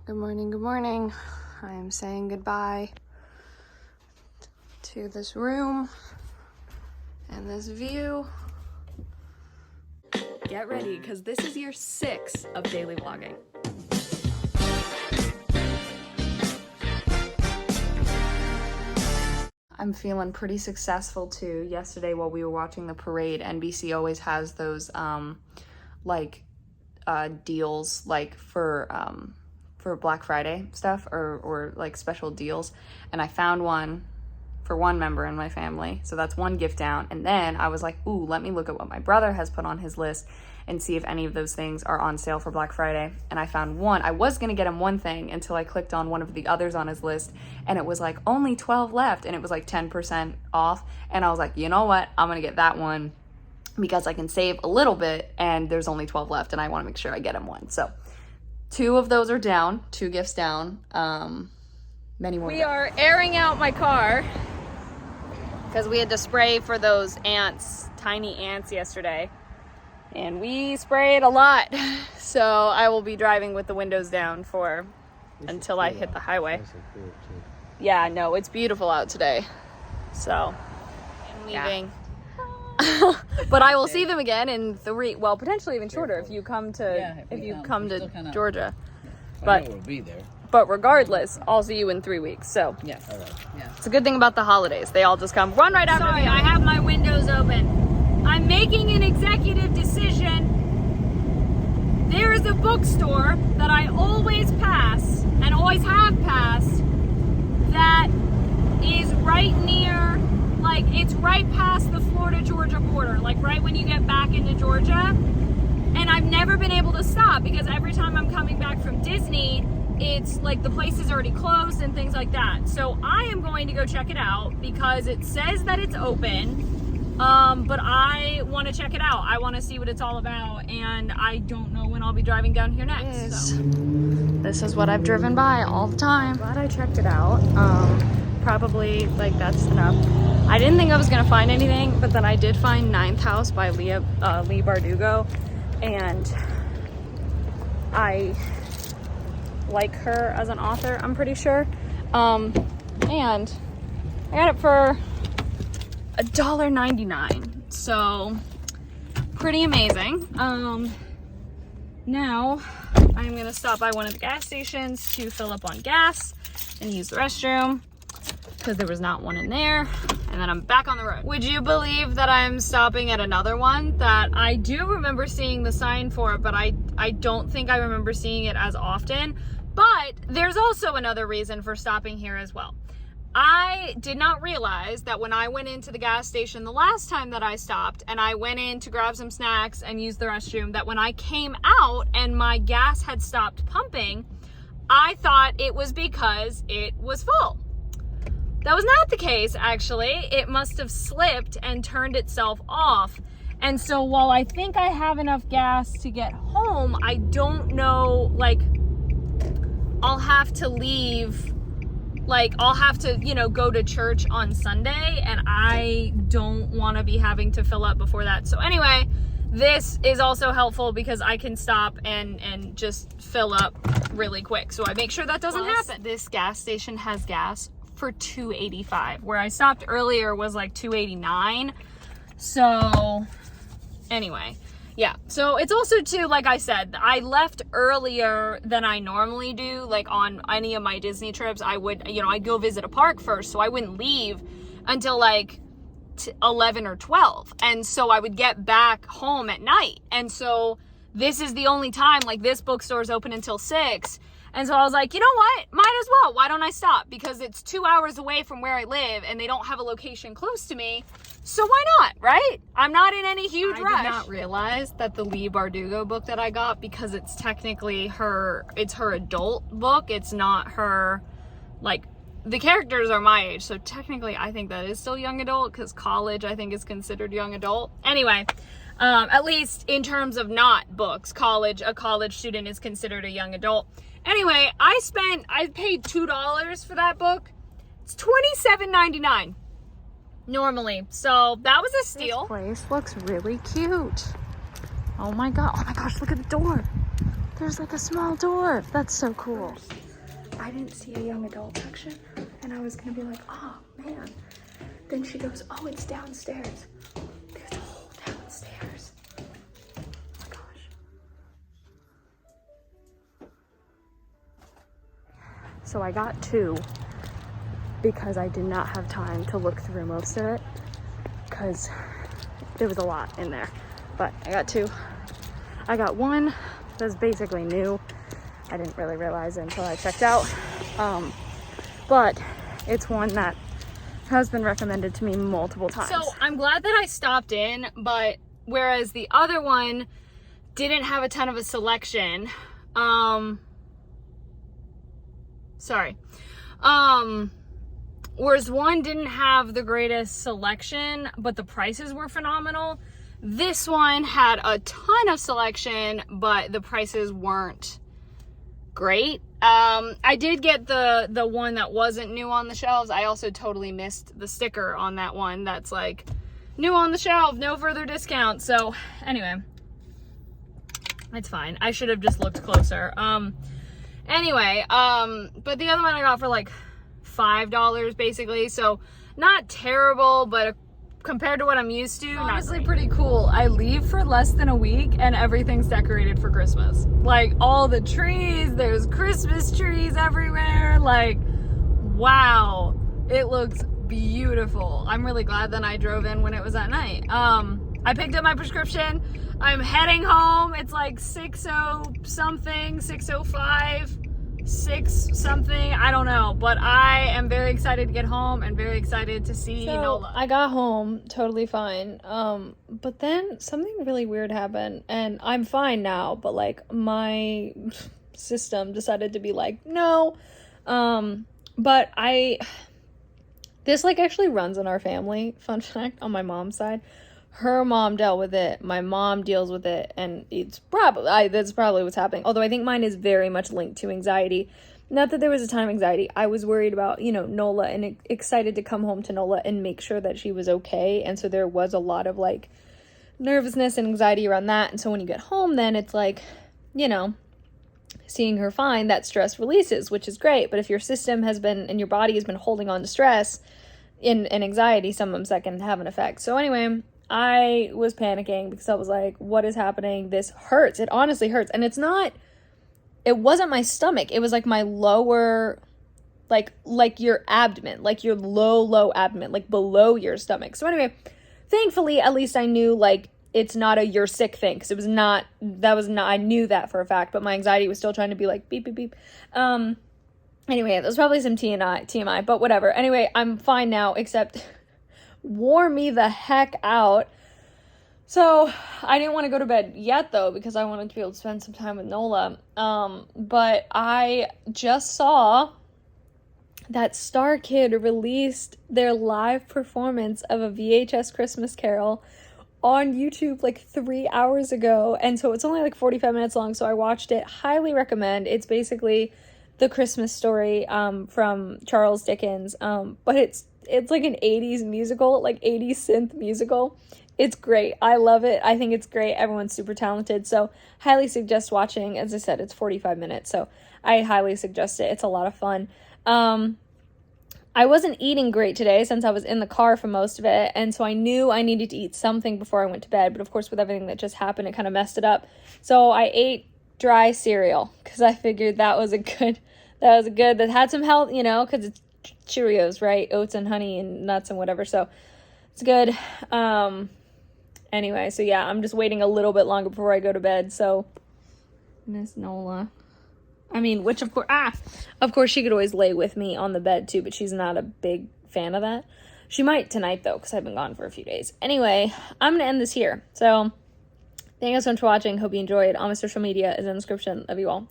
Good morning, good morning. I'm saying goodbye to this room and this view. Get ready, because this is year 6 of daily vlogging. I'm feeling pretty successful too. Yesterday while we were watching the parade, NBC always has those deals like for Black Friday stuff or like special deals, and I found one for one member in my family, so that's one gift down. And then I was like, ooh, let me look at what my brother has put on his list and see if any of those things are on sale for Black Friday. And I found one. I was gonna get him one thing until I clicked on one of the others on his list, and it was like only 12 left, and it was like 10% off. And I was like, you know what, I'm gonna get that one because I can save a little bit, and there's only 12 left, and I want to make sure I get him one. So 2 of those are down, 2 gifts down, many more. We are airing out my car because we had to spray for those ants, tiny ants yesterday, and we sprayed a lot. So I will be driving with the windows down until I hit the highway. Yeah, no, it's beautiful out today. So I'm leaving. Yeah. But I will see them again in 3, well, potentially even shorter if you come to Georgia. But we'll be there. But regardless, I'll see you in 3 weeks. So yes, all right. Yeah. It's a good thing about the holidays. They all just come run right after me. I have my windows open. I'm making an executive decision. There is a bookstore that I always pass and always have passed that is right near, like, it's right past the Florida-Georgia border, like right when you get back into Georgia. And I've never been able to stop because every time I'm coming back from Disney, it's like the place is already closed and things like that. So I am going to go check it out because it says that it's open, but I want to check it out. I want to see what it's all about, and I don't know when I'll be driving down here next. So. This is what I've driven by all the time. Glad I checked it out. Probably, like, that's enough. I didn't think I was gonna find anything, but then I did find Ninth House by Leigh Bardugo, and I like her as an author, I'm pretty sure. And I got it for $1.99, so pretty amazing. Now I'm gonna stop by one of the gas stations to fill up on gas and use the restroom because there was not one in there, and then I'm back on the road. Would you believe that I'm stopping at another one that I do remember seeing the sign for, but I don't think I remember seeing it as often. But there's also another reason for stopping here as well. I did not realize that when I went into the gas station the last time that I stopped and I went in to grab some snacks and use the restroom, that when I came out and my gas had stopped pumping, I thought it was because it was full. That was not the case, actually. It must have slipped and turned itself off. And so while I think I have enough gas to get home, I don't know, like, I'll have to leave, like, I'll have to, go to church on Sunday, and I don't want to be having to fill up before that. So anyway, this is also helpful because I can stop and just fill up really quick. So I make sure that doesn't happen. This gas station has gas for $2.85, where I stopped earlier was like $2.89. So anyway, yeah. So it's also too, like I said, I left earlier than I normally do. Like on any of my Disney trips, I would, I'd go visit a park first, so I wouldn't leave until like 11 or 12. And so I would get back home at night. And so this is the only time, like, this bookstore is open until 6. And so I was like, you know what? Might as well. Why don't I stop? Because it's 2 hours away from where I live and they don't have a location close to me. So why not, right? I'm not in any huge rush. I did not realize that the Leigh Bardugo book that I got, because it's technically her adult book. It's not her, like, the characters are my age. So technically I think that is still young adult because college, I think, is considered young adult. Anyway, at least in terms of not books, a college student is considered a young adult. Anyway, I paid $2 for that book. It's $27.99 normally. So that was a steal. This place looks really cute. Oh my gosh, look at the door. There's like a small door. That's so cool. I didn't see a young adult section, and I was gonna be like, oh man. Then she goes, oh, it's downstairs. There's a whole downstairs. Oh my gosh. So I got 2 because I did not have time to look through most of it because there was a lot in there. But I got 2. I got 1 that's basically new. I didn't really realize it until I checked out. But it's one that has been recommended to me multiple times. So I'm glad that I stopped in, but whereas the other one didn't have a ton of a selection, whereas one didn't have the greatest selection, but the prices were phenomenal. This one had a ton of selection, but the prices weren't great. I did get the one that wasn't new on the shelves. I also totally missed the sticker on that one that's like new on the shelf, no further discount. So anyway, it's fine. I should have just looked closer. But the other one I got for like $5 basically, so not terrible, but compared to what I'm used to, honestly pretty cool. I leave for less than a week and everything's decorated for Christmas. Like all the trees, there's Christmas trees everywhere. Like, wow, it looks beautiful. I'm really glad that I drove in when it was at night. I picked up my prescription. I'm heading home. It's like 6:00 something, 6:05. 6 something, I don't know, but I am very excited to get home and very excited to see Nola. I got home totally fine, but then something really weird happened, and I'm fine now, but like my system decided to be like, no. But this like actually runs in our family, fun fact, on my mom's side. Her mom dealt with it, my mom deals with it, and that's probably what's happening. Although I think mine is very much linked to anxiety. Not that there was a ton of anxiety. I was worried about, Nola, and excited to come home to Nola and make sure that she was okay. And so there was a lot of like nervousness and anxiety around that. And so when you get home, then it's like, seeing her fine, that stress releases, which is great. But if your system has been, and your body has been holding on to stress and anxiety, sometimes that can have an effect. So anyway, I was panicking because I was like, what is happening? This hurts. It honestly hurts. And it wasn't my stomach. It was like my lower, like your abdomen, like your low abdomen, like below your stomach. So anyway, thankfully, at least I knew like it's not a you're sick thing. Cause I knew that for a fact, but my anxiety was still trying to be like beep, beep, beep. Anyway, that was probably some TMI, but whatever. Anyway, I'm fine now, except wore me the heck out. So I didn't want to go to bed yet though, because I wanted to be able to spend some time with Nola. But I just saw that Star Kid released their live performance of a VHS Christmas Carol on YouTube like 3 hours ago. And so it's only like 45 minutes long. So I watched it. Highly recommend. It's basically the Christmas story from Charles Dickens. But it's like an 80s musical, like 80s synth musical. It's great. I love it. I think it's great. Everyone's super talented. So highly suggest watching. As I said, it's 45 minutes. So I highly suggest it. It's a lot of fun. I wasn't eating great today since I was in the car for most of it. And so I knew I needed to eat something before I went to bed. But of course, with everything that just happened, it kind of messed it up. So I ate dry cereal because I figured that had some health, because it's Cheerios, right? Oats and honey and nuts and whatever. So it's good. Anyway, so yeah, I'm just waiting a little bit longer before I go to bed. So Miss Nola, which of course she could always lay with me on the bed too, but she's not a big fan of that. She might tonight though, because I've been gone for a few days. Anyway, I'm going to end this here. So thank you so much for watching. Hope you enjoyed. All my social media is in the description. Love you all.